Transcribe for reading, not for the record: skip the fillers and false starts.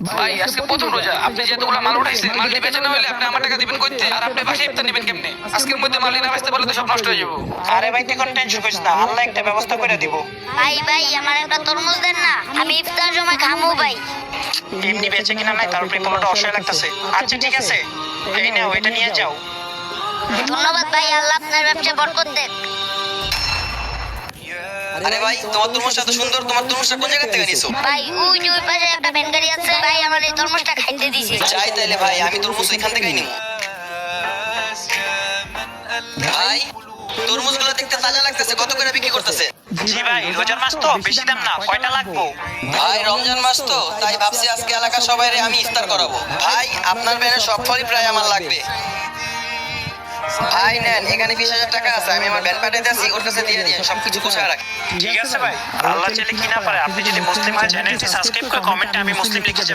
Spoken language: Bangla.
ভাই আজকে প্রথম রোজা, আপনি যেহেতুগুলো মাল উঠাইছেন, মালটি বেচে না হলে আপনি আমার টাকা দিবেন কইতে, আর আপনি বাসায় ইফতার নেবেন কেমনে? আজকের মধ্যে মাল না বেচতে পারলে তো সব নষ্ট হয়ে যাবো। আরে ভাই তুই কোনো টেনশন করিস না, আল্লাহ একটা ব্যবস্থা করে দিব। ভাই ভাই আমার একটা তরমুজ দেন না, আমি ইফতার সময় খামু ভাই। এমনি বেঁচে কিনা নাই তার উপরে কোনোটা অসহায় লাগতেছে। আচ্ছা ঠিক আছে, এই নাও এটা নিয়ে যাও। ধন্যবাদ ভাই, আল্লাহ আপনার ব্যবসা বরকত দেন। আরে ভাই তোমার তরমুজটা এত সুন্দর, তোমার তরমুজটা কোন জায়গা থেকে নিছো? ভাই ওই যে ওই পাশে একটা ভ্যান গাড়ি আছে, ভাই আমার এই তরমুজটা খাইতে দিছে। চাই তাইলে ভাই আমি তরমুজ এখান থেকেই নিব। ভাই তরমুজগুলো দেখতে তাজা লাগতেছে, কত করে বিক্রি করতেছে? জি ভাই, রোজার মাস তো বেশি দাম না, কয়টা লাগবো? ভাই রমজান মাস তো তাই ভাবছি আজকে এলাকার সবাইরে আমি ইফতার করাবো। ভাই আপনার ব্যানের সব ফলই প্রায় আমার লাগবে। ভাই নেন, এখানে 20,000 টাকা আছে, আমি আমার ব্যান পাঠাইতে আসি, ওর কাছে দিয়ে দিয়ে সবকিছু গুছায় রাখ। ঠিক আছে ভাই, আল্লাহ চাইলে কি না পারে। আপনি যদি মুসলিম হয় চ্যানেলটি সাবস্ক্রাইব করে কমেন্টে আমি মুসলিম লিখে যাবেন।